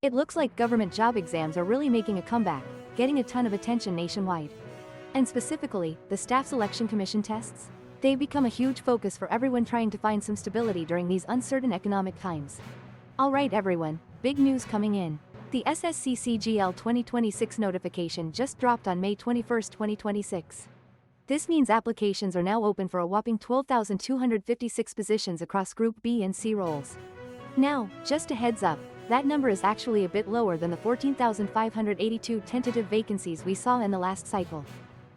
It looks like government job exams are really making a comeback, getting a ton of attention nationwide. And specifically, the Staff Selection Commission tests? They've become a huge focus for everyone trying to find some stability during these uncertain economic times. Alright everyone, big news coming in. The SSC CGL 2026 notification just dropped on May 21, 2026. This means applications are now open for a whopping 12,256 positions across Group B and C roles. Now, just a heads up, that number is actually a bit lower than the 14,582 tentative vacancies we saw in the last cycle.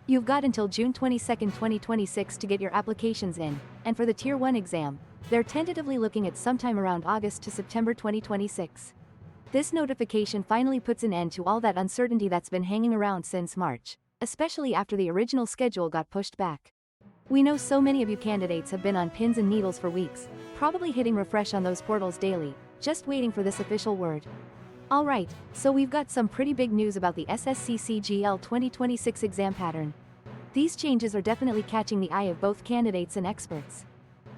You've got until June 22, 2026 to get your applications in, and for the Tier 1 exam, they're tentatively looking at sometime around August to September 2026. This notification finally puts an end to all that uncertainty that's been hanging around since March, especially after the original schedule got pushed back. We know so many of you candidates have been on pins and needles for weeks, probably hitting refresh on those portals daily, just waiting for this official word. Alright, so we've got some pretty big news about the SSC CGL 2026 exam pattern. These changes are definitely catching the eye of both candidates and experts.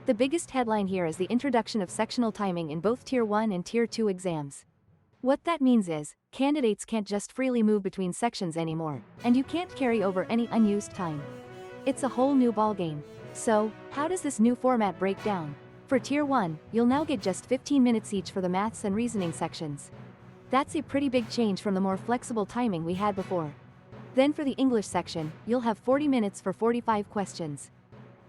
The biggest headline here is the introduction of sectional timing in both Tier 1 and Tier 2 exams. What that means is, candidates can't just freely move between sections anymore, and you can't carry over any unused time. It's a whole new ballgame. So, how does this new format break down? For Tier 1, you'll now get just 15 minutes each for the maths and reasoning sections. That's a pretty big change from the more flexible timing we had before. Then for the English section, you'll have 40 minutes for 45 questions.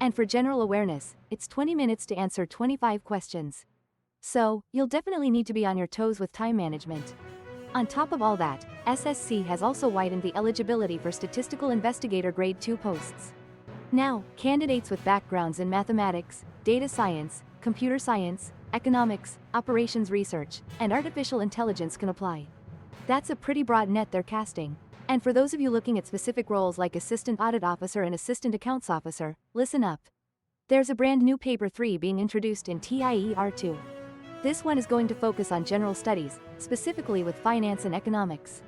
And for general awareness, it's 20 minutes to answer 25 questions. So, you'll definitely need to be on your toes with time management. On top of all that, SSC has also widened the eligibility for Statistical Investigator Grade 2 posts. Now, candidates with backgrounds in mathematics, data science, computer science, economics, operations research, and artificial intelligence can apply. That's a pretty broad net they're casting. And for those of you looking at specific roles like Assistant Audit Officer and Assistant Accounts Officer, listen up. There's a brand new Paper 3 being introduced in TIER 2. This one is going to focus on general studies, specifically with finance and economics.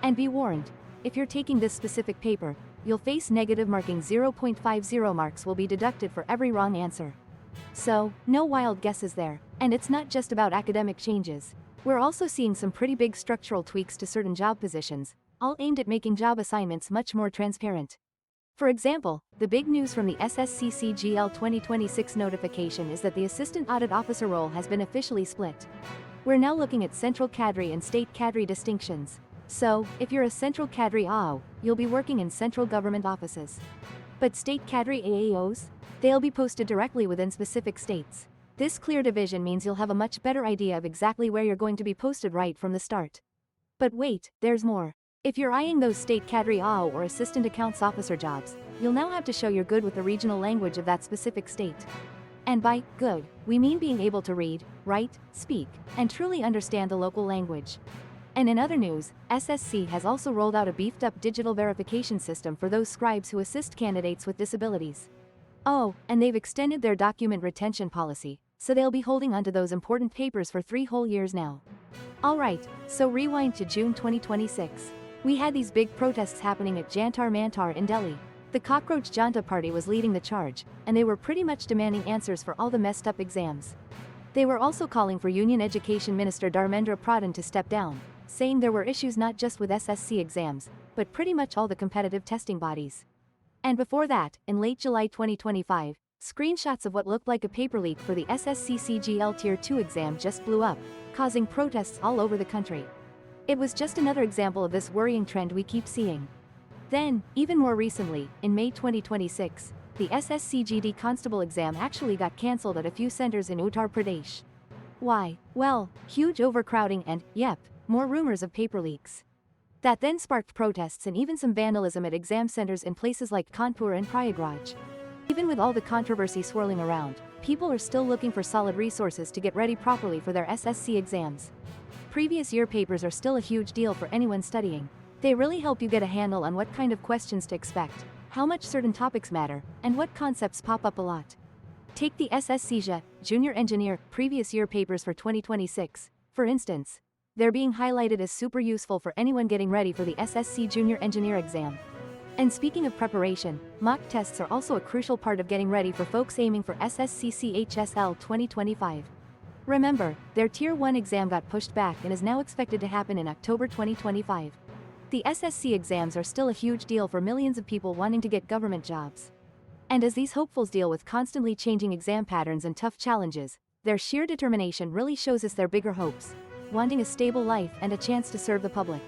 And be warned, if you're taking this specific paper, you'll face negative marking. 0.50 marks will be deducted for every wrong answer. So, no wild guesses there, and it's not just about academic changes. We're also seeing some pretty big structural tweaks to certain job positions, all aimed at making job assignments much more transparent. For example, the big news from the SSC CGL 2026 notification is that the Assistant Audit Officer role has been officially split. We're now looking at Central Cadre and State Cadre distinctions. So, if you're a Central Cadre AO, you'll be working in central government offices. But State Cadre AAOs? They'll be posted directly within specific states. This clear division means you'll have a much better idea of exactly where you're going to be posted right from the start. But wait, there's more. If you're eyeing those State Cadre AO or Assistant Accounts Officer jobs, you'll now have to show you're good with the regional language of that specific state. And by good, we mean being able to read, write, speak, and truly understand the local language. And in other news, SSC has also rolled out a beefed-up digital verification system for those scribes who assist candidates with disabilities. Oh, and they've extended their document retention policy, so they'll be holding onto those important papers for 3 whole years now. Alright, so rewind to June 2026. We had these big protests happening at Jantar Mantar in Delhi. The Cockroach Janta Party was leading the charge, and they were pretty much demanding answers for all the messed up exams. They were also calling for Union Education Minister Dharmendra Pradhan to step down, saying there were issues not just with SSC exams, but pretty much all the competitive testing bodies. And before that, in late July 2025, screenshots of what looked like a paper leak for the SSC CGL Tier 2 exam just blew up, causing protests all over the country. It was just another example of this worrying trend we keep seeing. Then, even more recently, in May 2026, the SSCGD Constable exam actually got cancelled at a few centers in Uttar Pradesh. Why? Well, huge overcrowding and, yep, more rumors of paper leaks. That then sparked protests and even some vandalism at exam centers in places like Kanpur and Prayagraj. Even with all the controversy swirling around, people are still looking for solid resources to get ready properly for their SSC exams. Previous year papers are still a huge deal for anyone studying. They really help you get a handle on what kind of questions to expect, how much certain topics matter, and what concepts pop up a lot. Take the SSCJ, Junior Engineer, previous year papers for 2026, for instance. They're being highlighted as super useful for anyone getting ready for the SSC Junior Engineer exam. And speaking of preparation, mock tests are also a crucial part of getting ready for folks aiming for SSC CHSL 2025. Remember, their Tier 1 exam got pushed back and is now expected to happen in October 2025. The SSC exams are still a huge deal for millions of people wanting to get government jobs. And as these hopefuls deal with constantly changing exam patterns and tough challenges, their sheer determination really shows us their bigger hopes, wanting a stable life and a chance to serve the public.